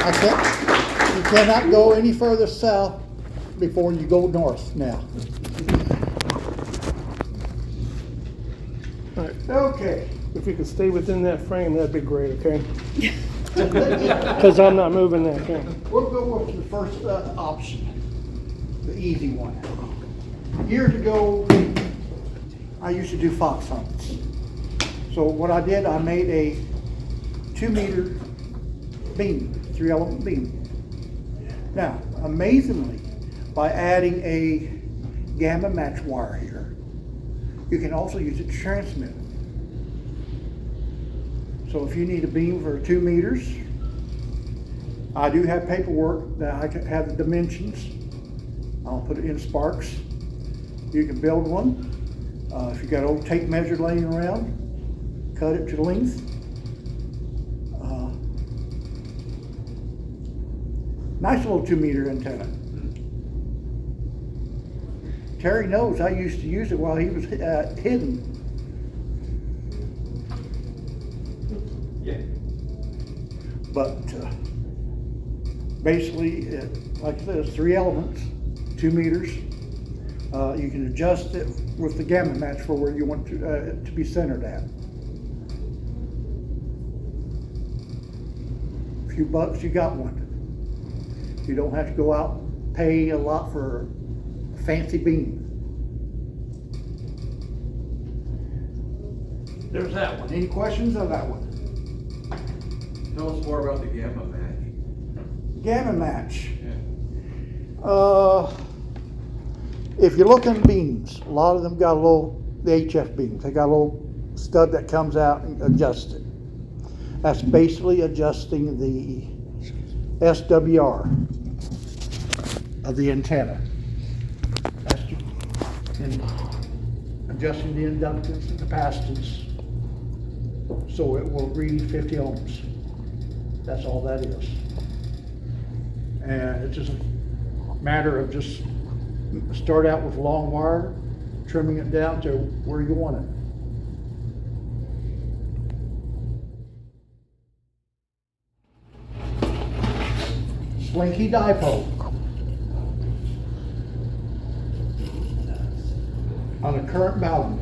You cannot go any further south before you go north now. All right. Okay. If you could stay within that frame, that'd be great, okay? Because I'm not moving that thing. We'll go with the first option, the easy one. Years ago, I used to do fox hunts. So what I did, I made a 2-meter beam, 3-element beam. Now, amazingly, by adding a gamma match wire here, you can also use it to transmit. So if you need a beam for 2 meters, I do have paperwork that I can have the dimensions. I'll put it in Sparks. You can build one. If you got old tape measure laying around, cut it to length. Nice little 2-meter antenna. Terry knows I used to use it while he was hidden. Yeah. But basically, like I said, it's 3 elements, 2 meters. You can adjust it with the gamma match for where you want to be centered at. A few bucks, you got one. You don't have to go out and pay a lot for a fancy beam. There's that one. Any questions on that one? Tell us more about the gamma match. Gamma match. Yeah. If you look at beams, a lot of them got the HF beams. They got a little stud that comes out and adjusts it. That's basically adjusting the SWR of the antenna. That's adjusting the inductance and capacitance so it will read 50 ohms. That's all that is. And it's just a matter of just start out with long wire, trimming it down to where you want it. Slinky Dipole on a Current Balun.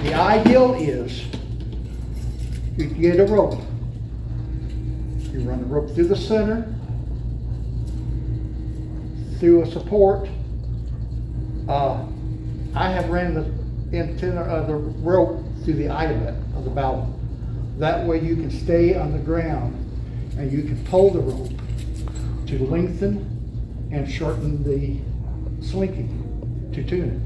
The ideal is you get a rope. You run the rope through the center, through a support. I have ran the antenna, the rope through the eyelet of the Balun. That way you can stay on the ground and you can pull the rope to lengthen and shorten the slinky to tune it.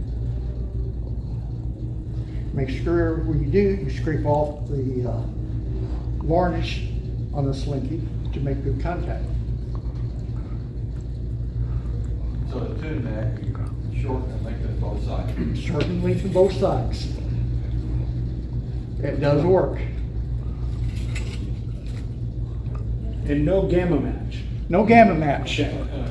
Make sure when you do, you scrape off the varnish on the slinky to make good contact. So to tune that, you shorten and lengthen both sides. Shorten and lengthen both sides. It does work. And no gamma match. No gamma match.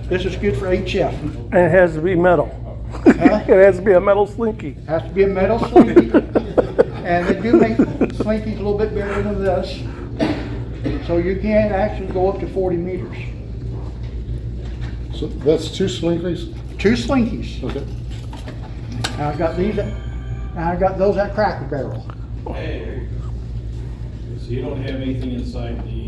This is good for HF. And it has to be metal. Huh? It has to be a metal slinky. Has to be a metal slinky. And they do make slinkies a little bit bigger than this. So you can actually go up to 40 meters. So that's 2 slinkies? 2 slinkies. Okay. Now I've got these, I got those at Cracker Barrel. Hey, there you go. So you don't have anything inside the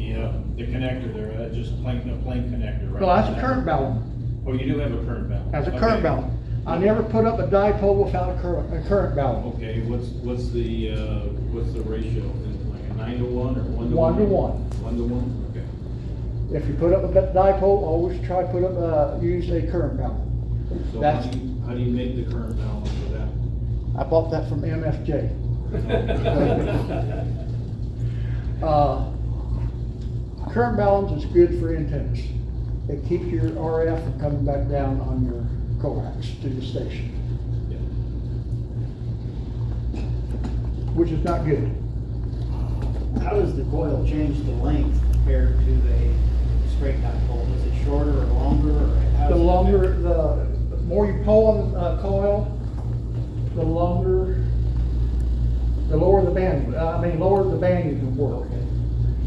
connector there, that's just a plain connector, right? Well, that's a Current Balun. Oh, you do have a current balun? That's a Current Balun. I never put up a dipole without a current Balun. Okay, what's the ratio? Is it like a 9 to 1 or 1 to 1? 1 to 1. 1 to 1, okay. If you put up a dipole, always try to put up, use a current Balun. So That's, how do you make the current balun for that? I bought that from MFJ. Current balance is good for antennas. It keeps your RF from coming back down on your coax to the station, Yeah. which is not good. How does the coil change the length compared to a straight dipole? Is it shorter or longer? Or how The does it longer, vary? the more you pull on the coil, the longer, the lower the band, lower the band you can work. Okay.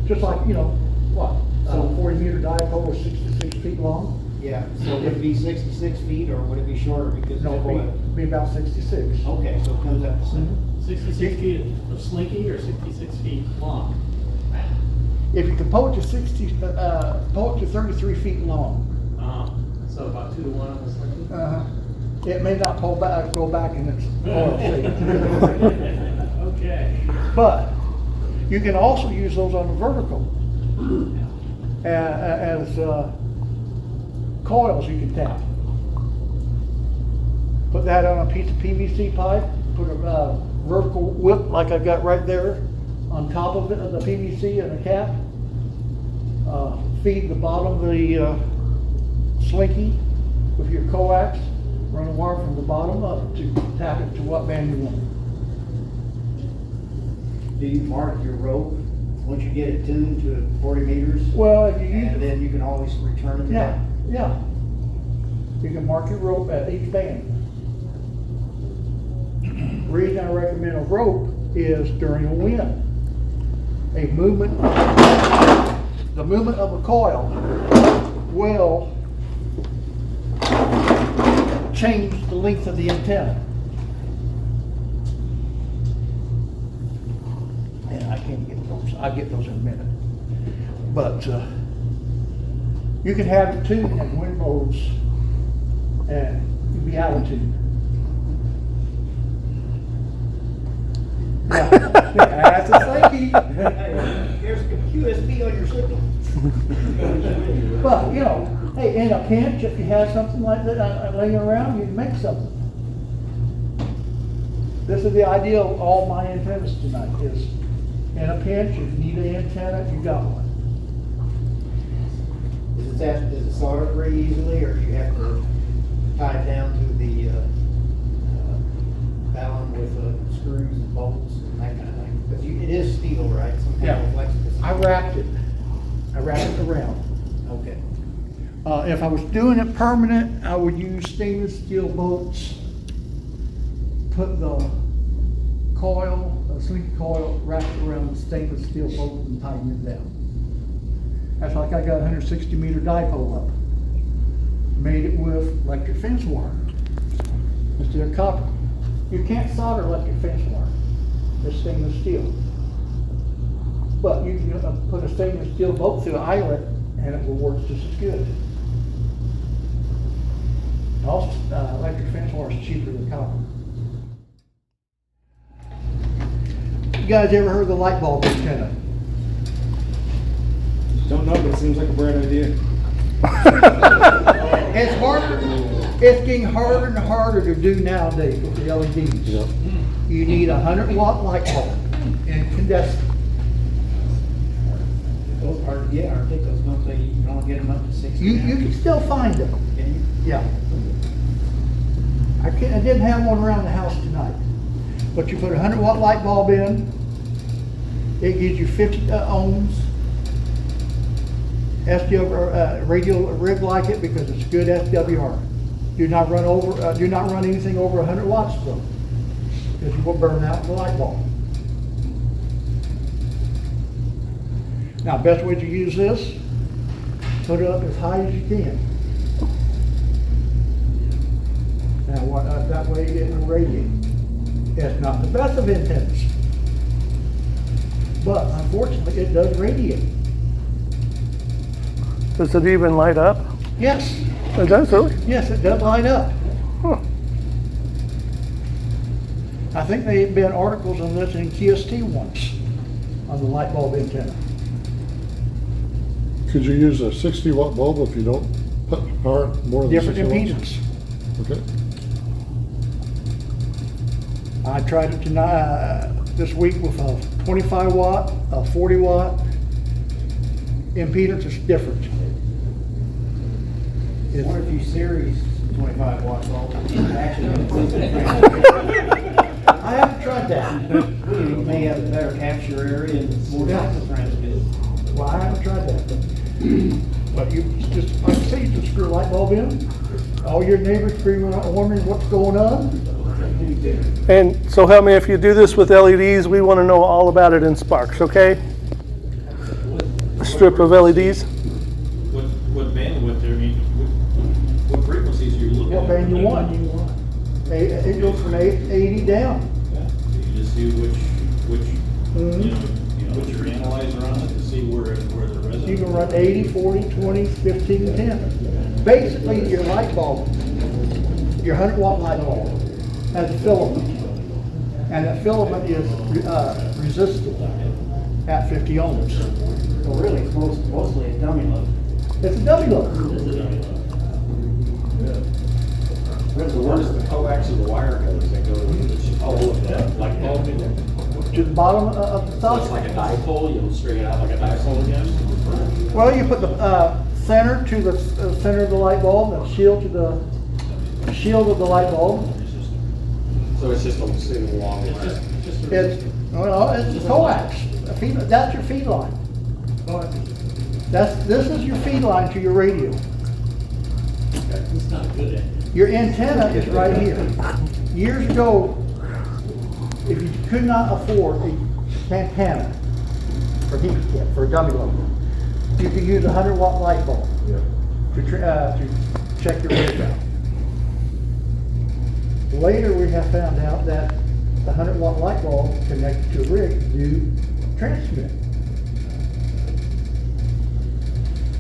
just like, you know, what, 40-meter dipole is 66 feet long? Yeah, so would it be 66 feet or would it be shorter because No, of the coil? it'd be about 66. Okay, so it comes up the same. 66 feet of slinky or 66 feet long? If you can pull it to 33 feet long, So about 2 to 1 on the slinky? it may not go back in its coil shape. Okay. But you can also use those on the vertical as coils you can tap. Put that on a piece of PVC pipe, put a vertical whip like I've got right there on top of it, of the PVC and a cap. Feed the bottom of the slinky with your coax, run a wire from the bottom up to tap it to what band you want. Do you mark your rope once you get it tuned to 40 meters? Well, if you use And then you can always return to that? Yeah. You can mark your rope at each band. The reason I recommend a rope is during a wind. The movement of a coil will change the length of the antenna. And I can't get those. I'll get those in a minute. But you can have it tuned at wind modes and you'll be out of tune. Yeah, that's a Slinky. Here's a QSB on your slippy. But, you know, hey, in a pinch, if you have something like that laying around, you can make something. This is the idea of all my antennas tonight is in a pinch, if you need an antenna, you got one. Does it solder very easily or do you have to tie it down to the Balun with screws and bolts and that kind of thing? Because it is steel, right? Some kind of flexible. I wrapped it around. Okay. If I was doing it permanent, I would use stainless steel bolts. Put the slinky coil, wrap it around the stainless steel bolt and tighten it down. That's like I got a 160-meter dipole up. Made it with electric fence wire instead of copper. You can't solder electric fence wire. It's stainless steel. But you can put a stainless steel bolt through an eyelet and it will work just as good. Also, electric fence wire is cheaper than copper. You guys ever heard of the light bulb antenna? Don't know, but it seems like a bright idea. It's harder. It's getting harder and harder to do nowadays with the LEDs. Yep. You need a 100-watt light bulb incandescent. Those are, yeah, aren't they? Those don't say you can only get them up to 60. You can still find them. Can you? Yeah. I didn't have one around the house tonight. But you put a 100-watt light bulb in, it gives you 50 ohms. Radio rig like it because it's good SWR. Do not run anything over 100 watts though, because you will burn out the light bulb. Now, best way to use this, put it up as high as you can. Now, that way it will radiate. It's not the best of antennas, but unfortunately, it does radiate. Does it even light up? Yes. It does, really? Yes, it does light up. Huh. I think there have been articles on this in QST once, on the light bulb antenna. Could you use a 60-watt bulb if you don't put power more than Different 60 impedance. watts? Okay. I tried it tonight, this week with a 25 watt, a 40 watt. Impedance is different. I wonder if you series 25 watt bulbs. Actually, I haven't tried that. you may have a better capture area and more signal transmitted. Well, I haven't tried that. But you just, like I say, you just screw a light bulb in. All your neighbors screaming, wondering what's going on. And so help me, if you do this with LEDs, we want to know all about it in sparks, okay? strip of LEDs. What bandwidth there, I mean, what frequencies are you looking at? What band you want? It goes from 80 down. Yeah, so you just see which, Mhm. you know, put your analyzer on it to see where the residence. You can run 80, 40, 20, 15, 10. Basically, your light bulb, your 100-watt light bulb, has a filament. And that filament is resistant at 50 ohms. So really, it's mostly a dummy load. It's a dummy load. Where does the coax of the wire go? Does it go to the light bulb? To the bottom of the So it's socket. like a dipole, you'll straighten it out like a dipole again? Well, you put the center to the center of the light bulb, and shield to the shield of the light bulb. So it's just a single long wire? It's it's a coax. That's your feed line. This is your feed line to your radio. It's not good at it. Your antenna is right here. Years ago, if you could not afford an antenna for heat kit, for a dummy load, you could use a 100-watt light bulb to check your radio. Later, we have found out that the 100-watt light bulb connected to a rig do transmit.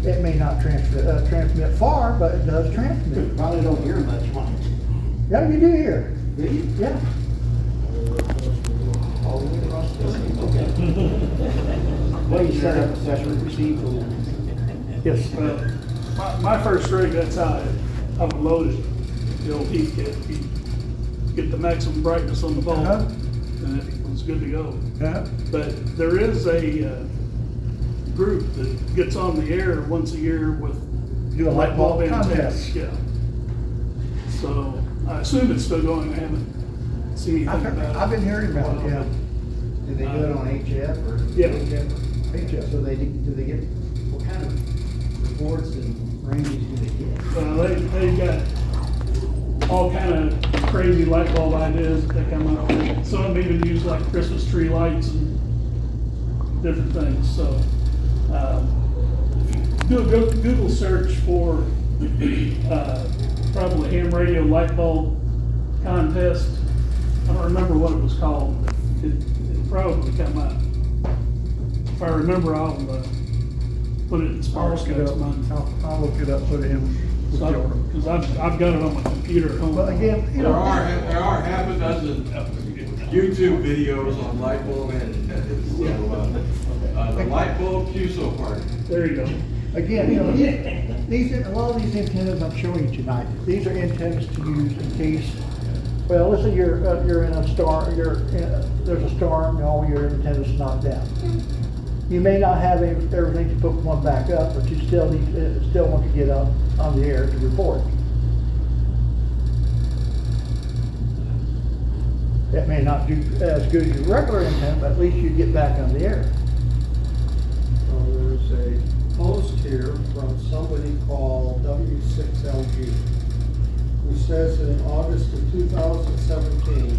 It may not transmit far, but it does transmit. Probably don't hear much on it. Yeah, you do hear. Do you? Yeah. All the way across the street. Okay. Well, you set up a session receiver. Yes. My first rig, that's how I would load it, the old heat kit. You get the maximum brightness on the bulb, Uh-huh. and it was good to go. Yeah. But there is a group that gets on the air once a year with Do a light bulb antennas. contest. Yeah. So I assume it's still going. I haven't seen anything about it. I've been hearing about it, yeah. Do they do it on HF or? Yeah. HF, so do they get, what kind of reports and ranges do they get? They've got all kind of crazy light bulb ideas that they come up with. Some of them even use like Christmas tree lights and different things. So if you do a Google search for probably ham radio light bulb contest. I don't remember what it was called. It probably come up. If I remember, I'll put it in I'll Sparks look it next up. month. I'll look it up, put it in. Because I've got it on my computer at home. But again, you There know. are half a dozen YouTube videos on light bulb antennas. So, the Light Bulb QSO Party. There you go. Again, you know, a lot of these antennas I'm showing you tonight, these are antennas to use in case, well, let's say you're in a storm, there's a storm and all your antennas knocked down. You may not have everything to put one back up, but you still want to get up on the air to report. It may not do as good as your regular antenna, but at least you get back on the air. There's a post here from somebody called W6LG, who says that in August of 2017,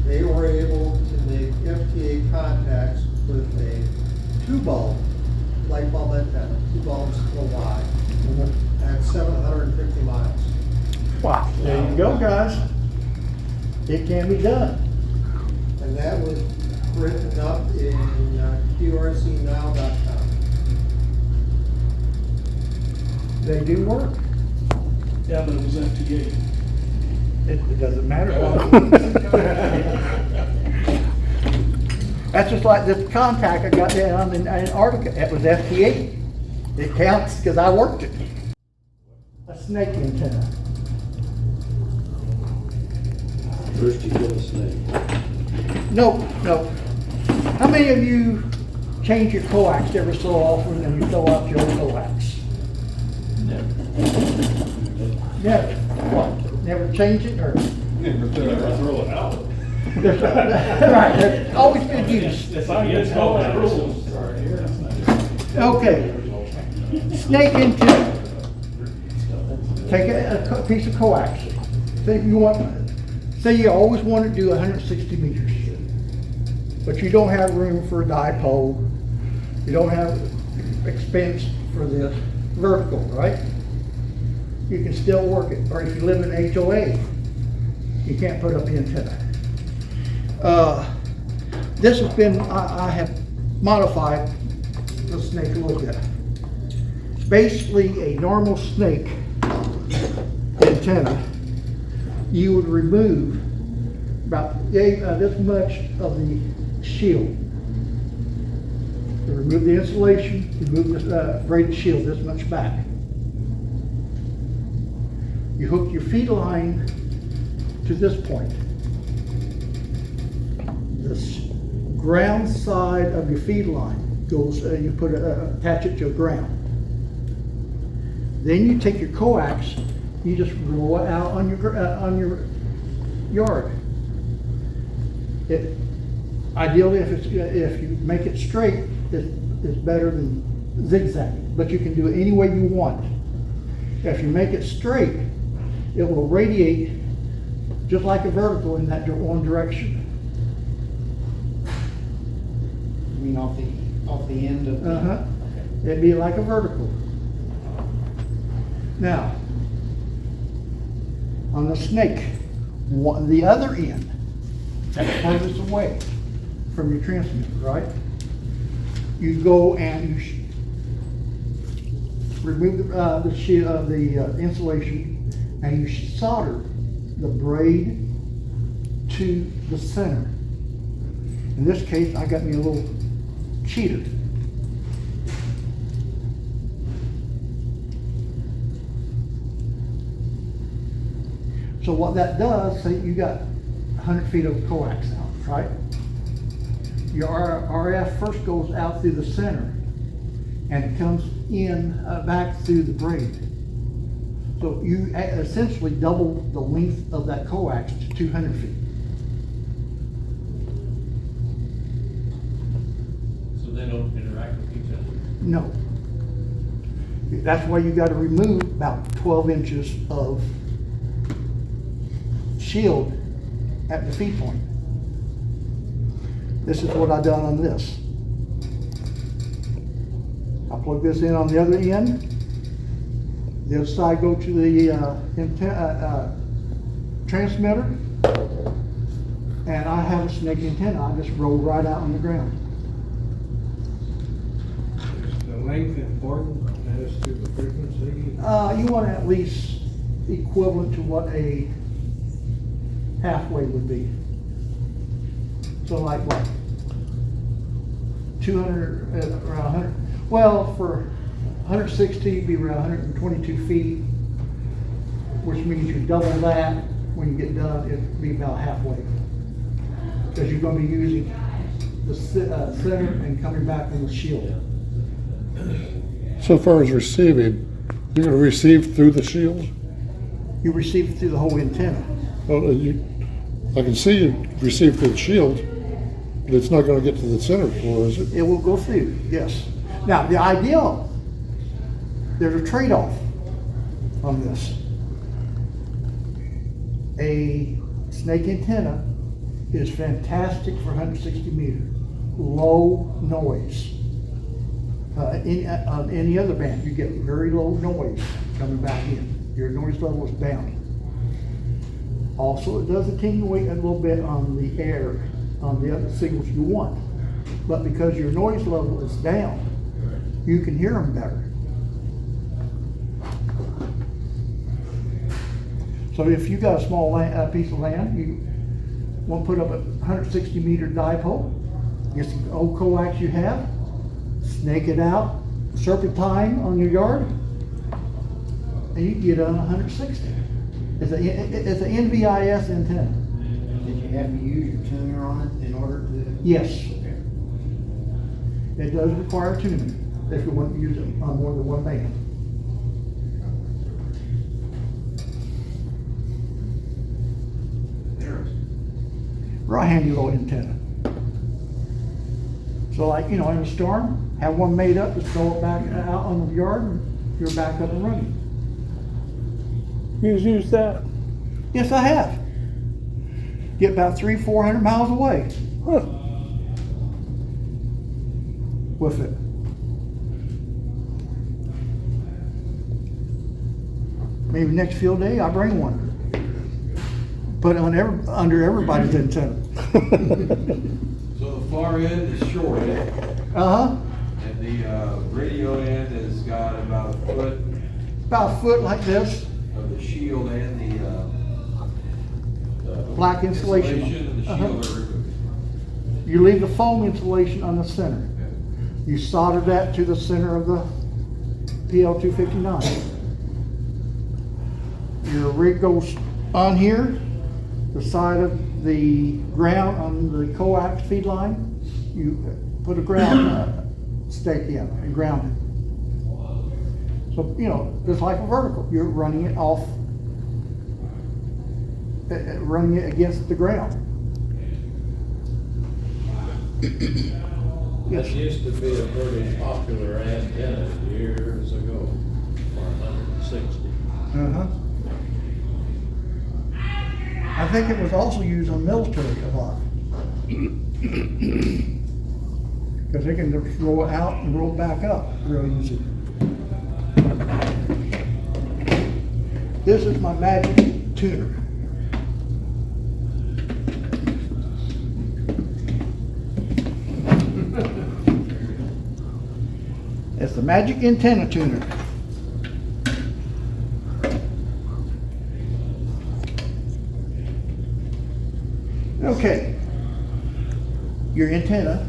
they were able to make FTA contacts with a 2-bulb light bulb antenna, 2 bulbs per wide, at 750 miles. Wow, there you go, guys. It can be done. And that was written up in QRCnow.com. They do work. Yeah, but it was FTA. It doesn't matter. That's just like this contact I got down in Antarctica. It was FT8. It counts because I worked it. A snake antenna. First you kill the snake. No. How many of you change your coax every so often and you throw out your old coax? Never. What? Never change it or? Never throw it out. Right, there's always good use. If I get called out rules. Okay. Snake antenna. Take a piece of coax. Say you always want to do 160 meters, but you don't have room for a dipole. You don't have expense for this vertical, right? You can still work it, or if you live in HOA, you can't put up the antenna. This has been, I have modified the snake a little bit. Basically, a normal snake antenna, you would remove about this much of the shield. You remove the insulation, remove the braided shield this much back. You hook your feed line to this point. This ground side of your feed line goes, you attach it to a ground. Then you take your coax, you just roll it out on your yard. Ideally, if you make it straight, it's better than zigzag, but you can do it any way you want. If you make it straight, it will radiate just like a vertical in that one direction. You mean off the end of the? Okay. It'd be like a vertical. Now, on the snake, the other end, that's furthest away from your transmitter, right? You go and you remove the insulation, and you solder the braid to the center. In this case, I got me a little cheater. So what that does, say you got 100 feet of coax out, right? Your RF first goes out through the center, and it comes in back through the braid. So you essentially double the length of that coax to 200 feet. So they don't interact with each other? No. That's why you got to remove about 12 inches of shield at the feed point. This is what I done on this. I plug this in on the other end. The other side go to the transmitter, and I have a snake antenna. I just roll right out on the ground. Is the length important as to the frequency? You want at least equivalent to what a halfway would be. So like what? 200, around 100. Well, for 160, it'd be around 122 feet, which means you double that. When you get done, it'd be about halfway. Because you're going to be using the center and coming back on the shield. So far as receiving, you're gonna receive through the shield? You receive it through the whole antenna. Well, I can see you receive through the shield, but it's not gonna get to the center floor, is it? It will go through, yes. Now, the ideal, there's a trade-off on this. A snake antenna is fantastic for 160 meter, low noise. On any other band, you get very low noise coming back in. Your noise level is down. Also, it does attenuate a little bit on the air, on the other signals you want. But because your noise level is down, you can hear them better. So if you got a small piece of land, you want to put up a 160 meter dipole, get some old coax you have, snake it out, serpentine on your yard, and you can get on 160. It's an NVIS antenna. Did you have to use your tuner on it in order to? Yes. It does require tuning if you want to use it on more than one band. Right handy little antenna. So like, in a storm, have one made up, just throw it back out on the yard, and you're back up and running. You've used that? Yes, I have. Get about 300-400 miles away. Huh. With it. Maybe next field day, I bring one. Put it on under everybody's antenna. So the far end is short end, Uh-huh, and the radio end has got about a foot about a foot like this, of the shield and the black insulation. and the Uh-huh. shield are removed. You leave the foam insulation on the center. You solder that to the center of the PL259. Your rig goes on here, the side of the ground on the coax feed line. You put a ground stake in and ground it. So, you know, just like a vertical, you're running it off, running it against the ground. That used to be a pretty popular antenna years ago for 160. Uh-huh. I think it was also used on military a lot. Because they can just roll it out and roll it back up real easy. This is my magic tuner. It's the magic antenna tuner. Okay, your antenna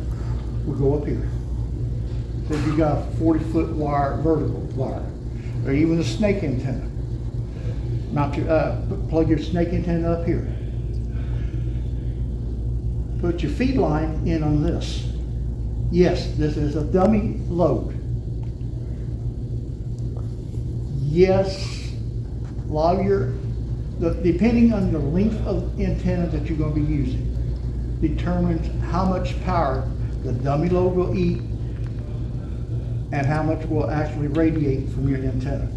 will go up here. So if you got a 40-foot wire, vertical wire, or even a snake antenna. Mount your, plug your snake antenna up here. Put your feed line in on this. Yes, this is a dummy load. Yes, a lot of your, depending on the length of antenna that you're going to be using, determines how much power the dummy load will eat and how much will actually radiate from your antenna.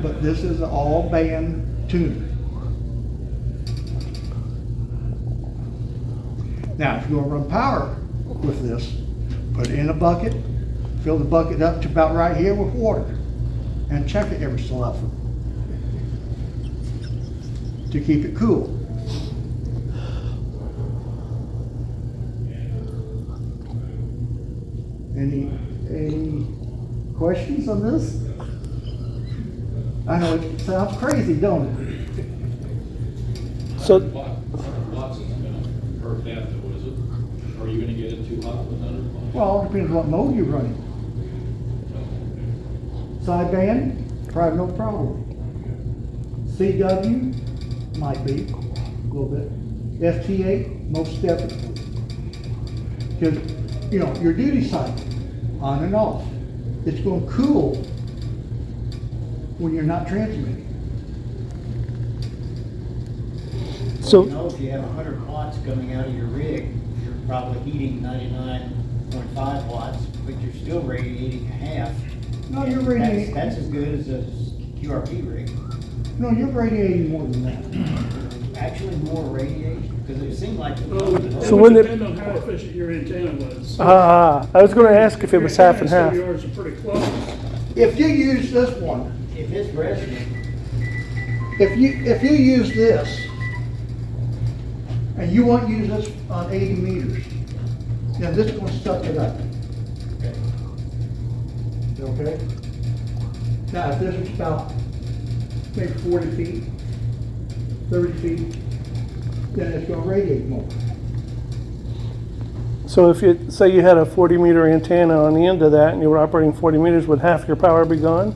But this is an all band tuner. Now, if you're going to run power with this, put it in a bucket, fill the bucket up to about right here with water, and check it every so often to keep it cool. Any questions on this? I know it sounds crazy, don't it? So, Watts is gonna hurt that though, is it? Are you gonna get it too hot with 100 watts? Well, it depends what mode you're running. Sideband, probably no problem. CW, might be, a little bit. FT8, most definitely. Because, you know, your duty cycle, on and off, it's going to cool when you're not transmitting. so, You know, if you have 100 watts coming out of your rig, you're probably heating 99.5 watts, but you're still radiating a half. No, you're radiating. That's as good as a QRP rig. No, you're radiating more than that. Actually, more radiation, because it seemed like. Well, it So would when it- depend on how efficient your antenna was. I was gonna ask if it was half and half. Yours are pretty close. If you use this one, If it's resonant, if you use this, and you want to use this on 80 meters, then this is going to suck it up. Okay? Now, if this is about maybe 40 feet, 30 feet, then it's going to radiate more. So if you, say you had a 40-meter antenna on the end of that and you were operating 40 meters, would half your power be gone?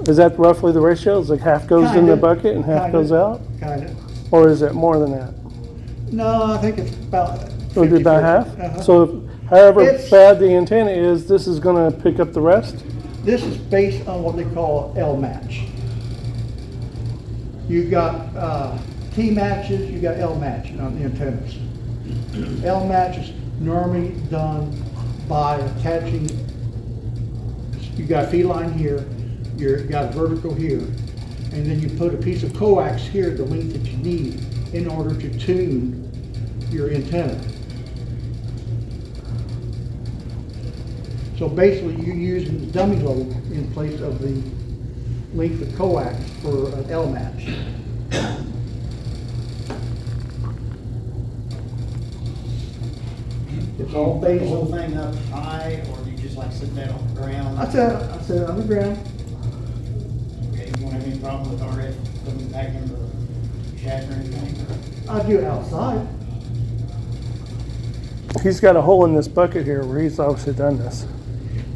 Is that roughly the ratio? Is like half goes in the Kinda, bucket and half kinda, goes out? Kinda. Or is it more than that? No, I think it's about. It would be about 50-50. half? Uh-huh. So if, however It's- bad the antenna is, this is gonna pick up the rest? This is based on what they call L match. You got T matches, you got L match on the antennas. L match is normally done by attaching, you got a feed line here, you got a vertical here, and then you put a piece of coax here, the length that you need in order to tune your antenna. So basically, you're using the dummy lobe in place of the length of coax for an L match. It's all The based whole on. thing up high, or do you just like sit that on the ground? I said on the ground. Okay, you won't have any problem with RF coming back into the shack or anything? I do it outside. He's got a hole in this bucket here where he's obviously done this.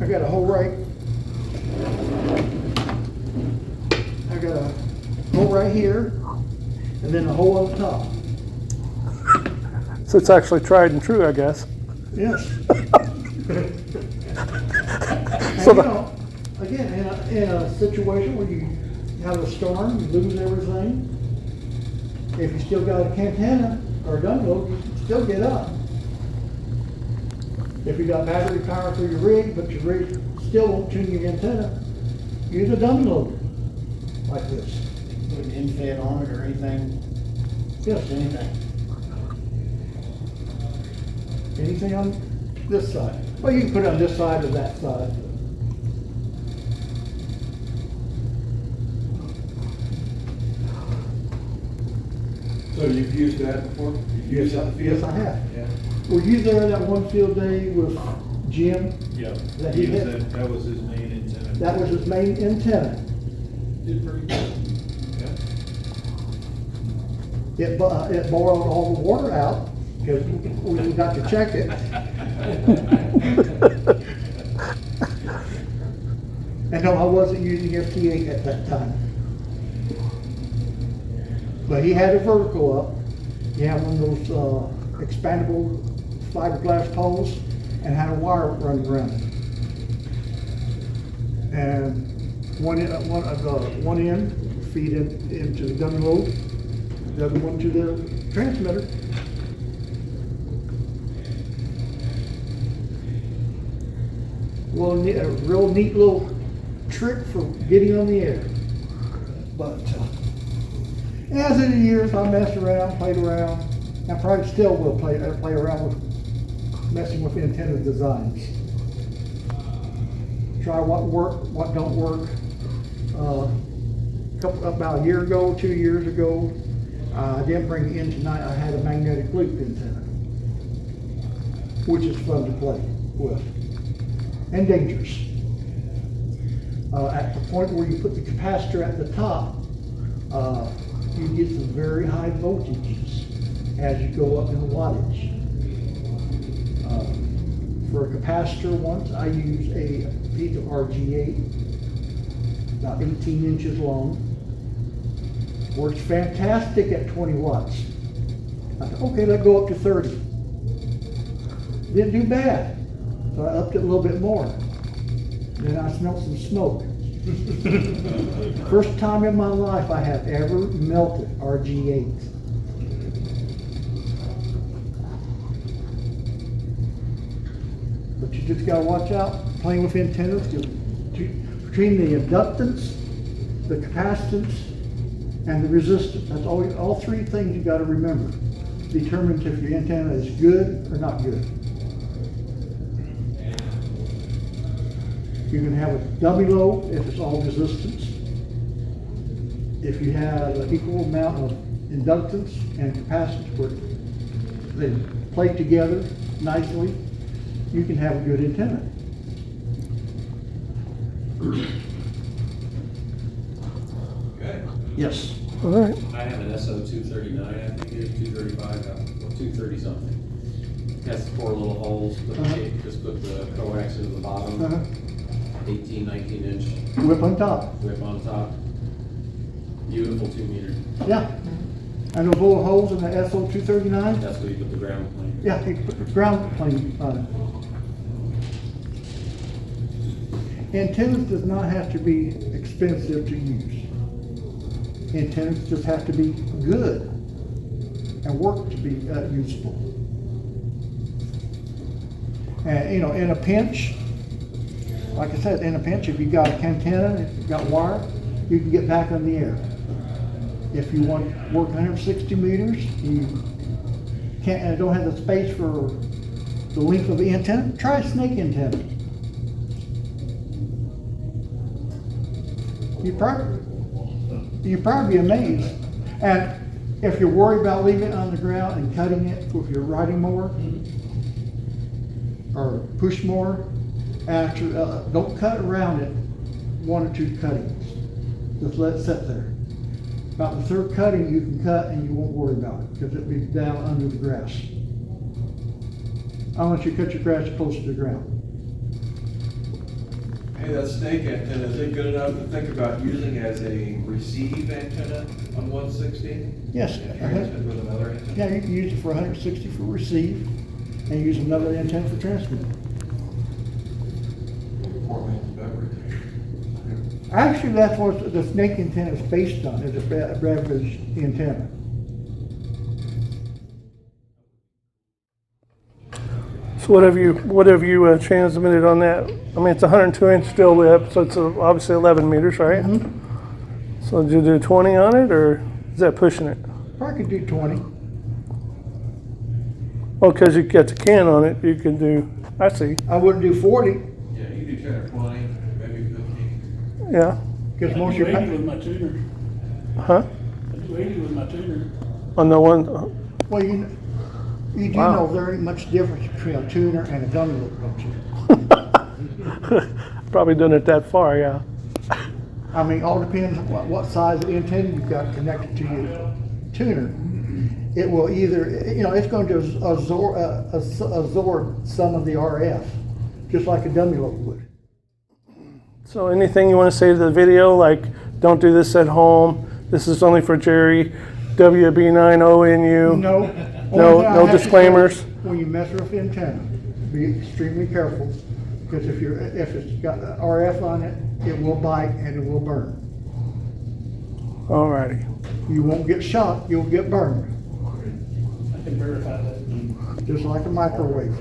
I got a hole right. I got a hole right here, and then a hole on top. So it's actually tried and true, I guess. Yes. And So you the- know, again, in a situation where you have a storm, you lose everything, if you still got a antenna or a dummy lobe, you can still get up. If you got battery power for your rig, but your rig still won't tune your antenna, use a dummy lobe like this. Put an infed on it or anything? Yes. Anything? Anything on this side? Well, you can put it on this side or that side. So you've used that before? You've used that in the field? Yes, I have. Yeah. Were you there that one field day with Jim? Yeah, That he he was hit? that was his main antenna. That was his main antenna. Did pretty good. Yeah. It boiled all the water out, because we got to check it. And no, I wasn't using FT8 at that time. But he had a vertical up. He had one of those expandable fiberglass poles and had a wire running around it. And one end feed into the dummy lobe, the other one to the transmitter. Well, a real neat little trick for getting on the air. But as in the years, I messed around, played around. I probably still will play around with messing with antenna designs. Try what work, what don't work. About a year ago, 2 years ago, I didn't bring it in tonight. I had a magnetic loop antenna, which is fun to play with and dangerous. At the point where you put the capacitor at the top, you get some very high voltages as you go up in wattage. For a capacitor once, I used a piece of RG8, about 18 inches long. Works fantastic at 20 watts. I thought, okay, let's go up to 30. Didn't do bad. So I upped it a little bit more. Then I smelled some smoke. First time in my life I have ever melted RG8. But you just gotta watch out playing with antennas. Between the inductance, the capacitance, and the resistance. That's all three things you gotta remember. Determines if your antenna is good or not good. You can have a dummy lobe if it's all resistance. If you have an equal amount of inductance and capacitance where they play together nicely, you can have a good antenna. Okay. Yes. All right. I have an SO239, I think it is 235, or 230 something. Has four little holes, just put the coax into the bottom, 18, 19 inch Whip on top. whip on top. Beautiful 2 meter. Yeah. And those little holes in the SO239? That's where you put the ground plane. Yeah, you put the ground plane on it. Antennas does not have to be expensive to use. Antennas just have to be good and work to be useful. And you know, in a pinch, like I said, in a pinch, if you got an antenna, if you got wire, you can get back on the air. If you want to work 160 meters, you can't, don't have the space for the length of the antenna, try a snake antenna. You'd probably be amazed. And if you're worried about leaving it on the ground and cutting it with your riding mower or push mower, actually, don't cut around it 1 or 2 cuttings. Just let it sit there. About the 3rd cutting you can cut and you won't worry about it because it'll be down under the grass. I want you to cut your grass close to the ground. Hey, that snake antenna, is it good enough to think about using as a receive antenna on 160? Yes. Transmit with another antenna? Yeah, you can use it for 160 for receive and use another antenna for transmit. Portland's beverage. Actually, that's what the snake antenna is based on, is a beverage antenna. So what have you transmitted on that? I mean, it's 102 inch steel whip, so it's obviously 11 meters, right? Mm-hmm. So did you do 20 on it, or is that pushing it? Probably could do 20. Well, because you got the can on it, you can do, I see, I wouldn't do 40, Yeah, you do 10 or 20, maybe 15. yeah. because I most do of your, 80 with my tuner. Huh? I do 80 with my tuner. On the one, well, you do Wow. know there ain't much difference between a tuner and a dummy loop, don't you? probably done it that far, yeah. I mean, all depends on what size of antenna you've got connected to your tuner. It will either, it's going to absorb some of the RF, just like a dummy loop would. So anything you want to say to the video, like don't do this at home, this is only for Jerry, WB9ONU? No. No Only thing I have to say, disclaimers? when you mess with the antenna, be extremely careful, because if it's got RF on it, it will bite and it will burn. Alrighty. You won't get shot, you'll get burned, I can verify that. just like a microwave.